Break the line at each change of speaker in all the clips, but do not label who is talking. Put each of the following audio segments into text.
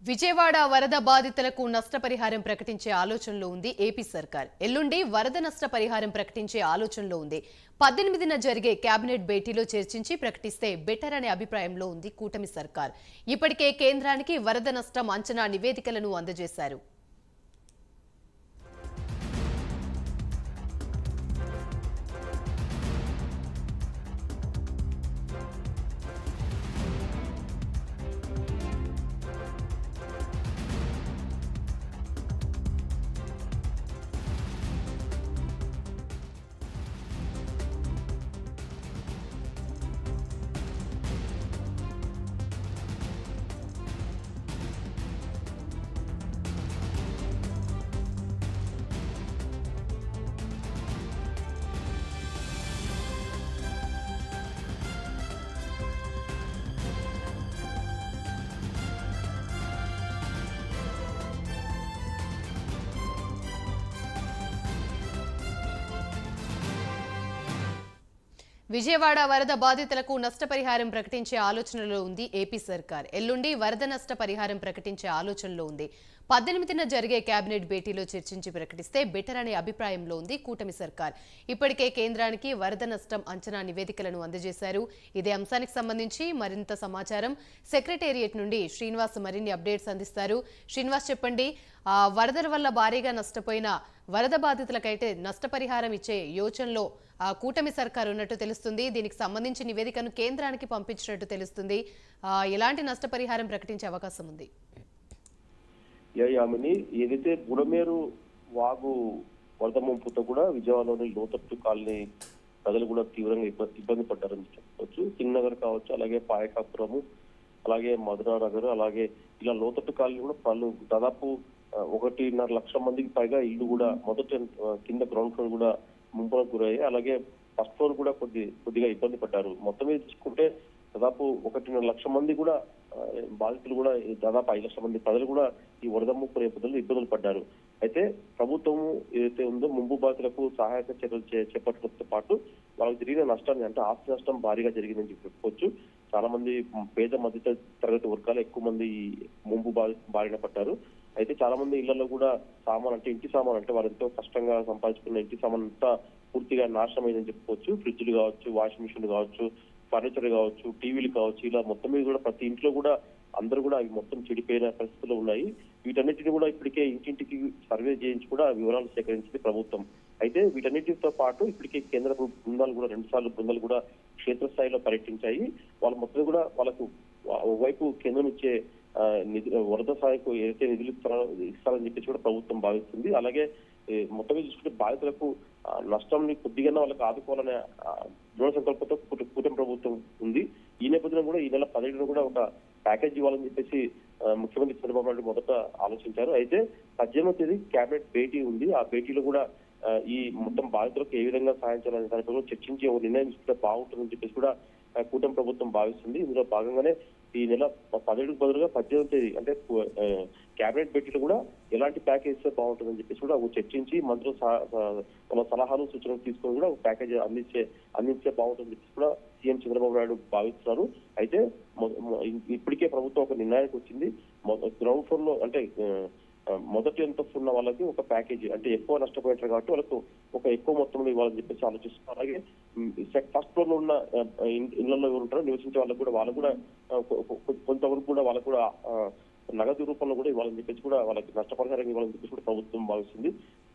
విజయవాడ వరద బాధితులకు నష్టపరిహారం ప్రకటించే ఆలోచనలో ఉంది ఏపీ సర్కార్. ఎల్లుండి వరద నష్టపరిహారం ప్రకటించే ఆలోచనలో ఉంది. 18న జరిగే కేబినెట్ భేటీలో చర్చించి ప్రకటిస్తే బెటర్ అనే అభిప్రాయంలో ఉంది కూటమి సర్కార్. ఇప్పటికే కేంద్రానికి వరద నష్టం అంచనా నివేదికలను అందజేశారు. విజయవాడ వరద బాధితులకు నష్టపరిహారం ప్రకటించే ఆలోచనలో ఉంది ఏపీ సర్కార్. ఎల్లుండి వరద నష్ట పరిహారం ప్రకటించే ఆలోచనలో ఉంది. 18న జరిగే కేబినెట్ భేటీలో చర్చించి ప్రకటిస్తే బెటర్ అనే అభిప్రాయంలో ఉంది కూటమి సర్కార్. ఇప్పటికే కేంద్రానికి వరద నష్టం అంచనా నివేదికలను అందజేశారు. ఇదే అంశానికి సంబంధించి మరింత సమాచారం సెక్రటేరియట్ నుండి శ్రీనివాస్ మరిన్ని అప్డేట్స్ అందిస్తారు. శ్రీనివాస్, చెప్పండి, వరదల వల్ల భారీగా నష్టపోయిన వరద బాధితులకైతే నష్టపరిహారం ఇచ్చే యోచనలో కూటమి సర్కార్ ఉన్నట్టు తెలుస్తుంది. దీనికి సంబంధించి నివేదికను కేంద్రానికి పంపించినట్టు తెలుస్తుంది. ఎలాంటి నష్టపరిహారం ప్రకటించే అవకాశం ఉంది?
యామిని, ఏదైతే బుడమేరు వాగు వరద ముంపుతో కూడా విజయవాడలోని లోతట్టు కాలనీ ప్రజలు కూడా తీవ్రంగా ఇబ్బంది పడ్డారని చెప్పవచ్చు. కింగ్ నగర్ కావచ్చు, అలాగే పాయకాపురము, అలాగే మధురా నగర్, అలాగే ఇలా లోతట్టు కాలనీ కూడా పలు దాదాపు 1.5 లక్షల మందికి పైగా ఇల్లు కూడా మొదటి కింద గ్రౌండ్ ఫ్లోర్ కూడా ముంపులకు గురయ్యాయి. అలాగే ఫస్ట్ ఫ్లోర్ కూడా కొద్దిగా ఇబ్బంది పడ్డారు. మొత్తం మీద చూసుకుంటే దాదాపు 1.5 లక్షల మంది కూడా బాధితులు కూడా దాదాపు 5 లక్షల మంది ప్రజలు కూడా ఈ వరద ముంపు నేపథ్యంలో ఇబ్బందులు పడ్డారు. అయితే ప్రభుత్వం ఏదైతే ఉందో ముంపు బాధితులకు సహాయక చర్యలు చేపట్టడంతో పాటు వాళ్ళకి జరిగిన నష్టాన్ని, అంటే ఆస్తి నష్టం భారీగా జరిగిందని చెప్పుకోవచ్చు. చాలా మంది పేద మధ్య తరగతి వర్గాలు ఎక్కువ మంది ఈ ముంపు బారిన పడ్డారు. అయితే చాలా మంది ఇళ్లలో కూడా సామాన్, అంటే ఇంటి సామాన్, అంటే వాళ్ళు ఎంతో కష్టంగా సంపాదించుకున్న ఇంటి సామాన్ అంతా పూర్తిగా నాశనమైందని చెప్పుకోవచ్చు. ఫ్రిడ్జ్లు కావచ్చు, వాషింగ్ మిషన్లు కావచ్చు, ఫర్నిచర్ కావచ్చు, టీవీలు కావచ్చు, ఇలా మొత్తం మీద కూడా ప్రతి ఇంట్లో కూడా అందరూ కూడా అవి మొత్తం చెడిపోయిన పరిస్థితులు ఉన్నాయి. వీటన్నిటిని కూడా ఇప్పటికే ఇంటింటికి సర్వే చేయించి కూడా వివరాలు సేకరించింది ప్రభుత్వం. అయితే వీటన్నిటితో పాటు ఇప్పటికే కేంద్ర బృందాలు కూడా 2 సార్లు బృందాలు కూడా క్షేత్రస్థాయిలో పర్యటించాయి. వాళ్ళు మొత్తం కూడా వాళ్ళకు ఒకవైపు కేంద్రం ఇచ్చే వరద సహాయకు ఏదైతే నిధులు ఇస్తారని చెప్పేసి కూడా ప్రభుత్వం భావిస్తుంది. అలాగే మొత్తం మీద చూసుకుంటే బాధితులకు నష్టంని కొద్దిగా వాళ్ళకి ఆదుకోవాలనే దృఢ సంకల్పంతో కూటమి ప్రభుత్వం ఉంది. ఈ నేపథ్యంలో కూడా ఈ నెల 17న కూడా ఒక ప్యాకేజ్ ఇవ్వాలని చెప్పేసి ముఖ్యమంత్రి చంద్రబాబు నాయుడు మొదట ఆలోచించారు. అయితే 18వ తేదీ కేబినెట్ భేటీ ఉంది. ఆ భేటీలో కూడా ఈ మొత్తం బాధితులకు ఏ విధంగా సాయం చేయాలనే దానిపై చర్చించి ఒక నిర్ణయం తీసుకుంటే బాగుంటుందని చెప్పేసి కూడా కూటమి ప్రభుత్వం భావిస్తుంది. ఇందులో భాగంగానే ఈ నెల 17కు బదులుగా 18వ తేదీ అంటే కేబినెట్ భేటీలో కూడా ఎలాంటి ప్యాకేజ్ ఇస్తే బాగుంటుందని చెప్పేసి కూడా చర్చించి మంత్రులు వాళ్ళ సలహాలు సూచనలు తీసుకొని కూడా ఒక ప్యాకేజ్ అందించే బాగుంటుందని చెప్పేసి కూడా సీఎం చంద్రబాబు నాయుడు భావిస్తున్నారు. అయితే ఇప్పటికే ప్రభుత్వం ఒక నిర్ణయానికి వచ్చింది. గ్రౌండ్ ఫ్లోర్ లో, అంటే మొదటి అంతస్తు ఉన్న వాళ్ళకి ఒక ప్యాకేజ్, అంటే ఎక్కువ నష్టపోయారు కాబట్టి వాళ్ళకు ఒక ఎక్కువ మొత్తంలో ఇవ్వాలని చెప్పేసి ఆలోచిస్తున్నారు. అలాగే ఫస్ట్ ఫ్లోర్ లో ఉన్న ఇళ్లలో ఎవరు ఉంటారో నివసించే వాళ్ళకు కూడా కొంతవరకు కూడా వాళ్ళకు కూడా నగదు రూపంలో కూడా ఇవ్వాలని చెప్పేసి కూడా వాళ్ళకి నష్టపరిహారం ఇవ్వాలని చెప్పేసి కూడా ప్రభుత్వం భావిస్తుంది.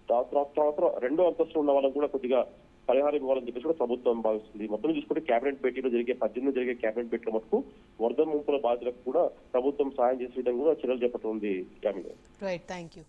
తర్వాత 2వ అంతస్తులో ఉన్న వాళ్ళకు కూడా కొద్దిగా పరిహారం ఇవ్వాలని చెప్పేసి కూడా ప్రభుత్వం భావిస్తుంది. మొత్తం చూసుకుంటే కేబినెట్ భేటీలో 18న జరిగే కేబినెట్ భేటీలో మటుకు వరద ముంపుల బాధితులకు కూడా ప్రభుత్వం సాయం చేసే విధంగా కూడా చర్యలు చేపడుతుంది.
Right, thank you.